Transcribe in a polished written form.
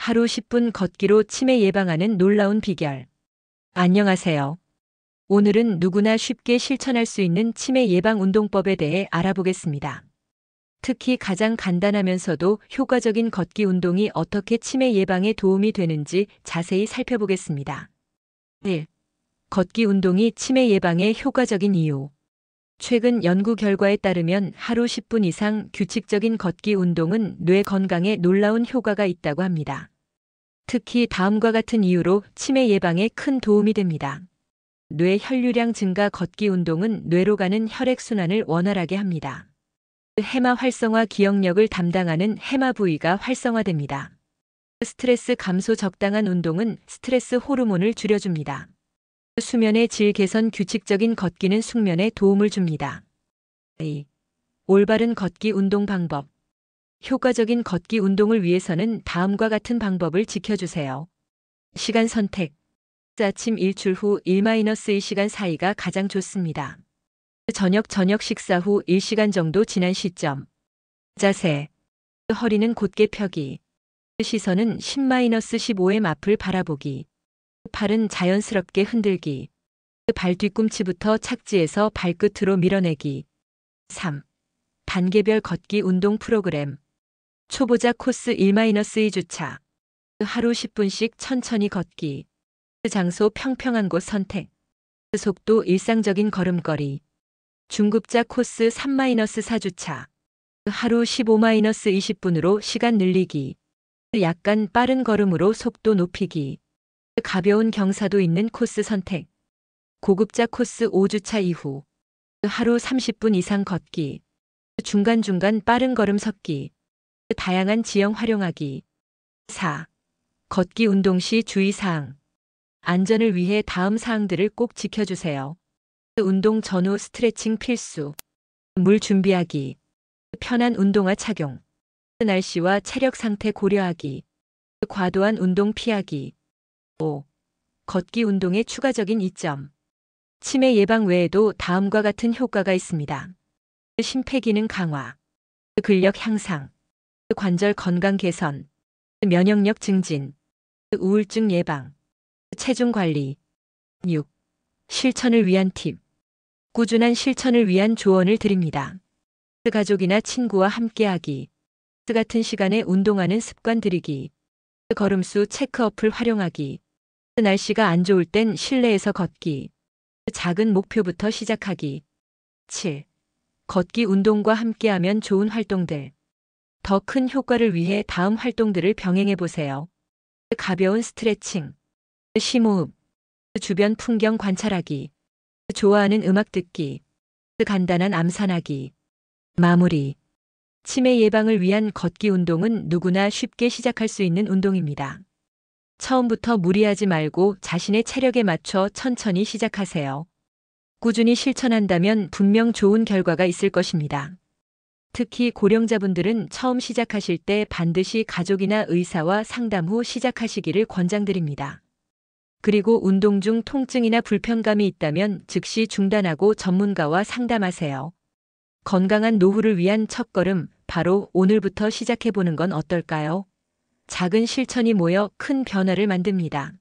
하루 10분 걷기로 치매 예방하는 놀라운 비결. 안녕하세요. 오늘은 누구나 쉽게 실천할 수 있는 치매 예방 운동법에 대해 알아보겠습니다. 특히 가장 간단하면서도 효과적인 걷기 운동이 어떻게 치매 예방에 도움이 되는지 자세히 살펴보겠습니다. 1. 걷기 운동이 치매 예방에 효과적인 이유. 최근 연구 결과에 따르면 하루 10분 이상 규칙적인 걷기 운동은 뇌 건강에 놀라운 효과가 있다고 합니다. 특히 다음과 같은 이유로 치매 예방에 큰 도움이 됩니다. 뇌 혈류량 증가. 걷기 운동은 뇌로 가는 혈액순환을 원활하게 합니다. 해마 활성화. 기억력을 담당하는 해마 부위가 활성화됩니다. 스트레스 감소. 적당한 운동은 스트레스 호르몬을 줄여줍니다. 수면의 질 개선. 규칙적인 걷기는 숙면에 도움을 줍니다. 2. 올바른 걷기 운동 방법. 효과적인 걷기 운동을 위해서는 다음과 같은 방법을 지켜주세요. 시간 선택. 아침 일출 후 1-2시간 사이가 가장 좋습니다. 저녁 식사 후 1시간 정도 지난 시점. 자세. 허리는 곧게 펴기. 시선은 10-15m 앞을 바라보기. 팔은 자연스럽게 흔들기. 발 뒤꿈치부터 착지해서 발끝으로 밀어내기. 3. 단계별 걷기 운동 프로그램. 초보자 코스 1-2주차. 하루 10분씩 천천히 걷기. 장소 평평한 곳 선택. 속도 일상적인 걸음걸이. 중급자 코스 3-4주차. 하루 15-20분으로 시간 늘리기. 약간 빠른 걸음으로 속도 높이기. 가벼운 경사도 있는 코스 선택. 고급자 코스 5주차 이후. 하루 30분 이상 걷기. 중간중간 빠른 걸음 섞기. 다양한 지형 활용하기. 4. 걷기 운동 시 주의사항. 안전을 위해 다음 사항들을 꼭 지켜주세요. 운동 전후 스트레칭 필수. 물 준비하기. 편한 운동화 착용. 날씨와 체력 상태 고려하기. 과도한 운동 피하기. 5. 걷기 운동의 추가적인 이점. 치매 예방 외에도 다음과 같은 효과가 있습니다. 심폐기능 강화. 근력 향상. 관절 건강 개선. 면역력 증진. 우울증 예방. 체중 관리. 6. 실천을 위한 팁. 꾸준한 실천을 위한 조언을 드립니다. 가족이나 친구와 함께하기. 같은 시간에 운동하는 습관 들이기. 걸음수 체크 어플 활용하기. 날씨가 안 좋을 땐 실내에서 걷기. 작은 목표부터 시작하기. 7. 걷기 운동과 함께하면 좋은 활동들. 더 큰 효과를 위해 다음 활동들을 병행해 보세요. 가벼운 스트레칭. 심호흡. 주변 풍경 관찰하기. 좋아하는 음악 듣기. 간단한 암산하기. 마무리. 치매 예방을 위한 걷기 운동은 누구나 쉽게 시작할 수 있는 운동입니다. 처음부터 무리하지 말고 자신의 체력에 맞춰 천천히 시작하세요. 꾸준히 실천한다면 분명 좋은 결과가 있을 것입니다. 특히 고령자분들은 처음 시작하실 때 반드시 가족이나 의사와 상담 후 시작하시기를 권장드립니다. 그리고 운동 중 통증이나 불편감이 있다면 즉시 중단하고 전문가와 상담하세요. 건강한 노후를 위한 첫걸음, 바로 오늘부터 시작해보는 건 어떨까요? 작은 실천이 모여 큰 변화를 만듭니다.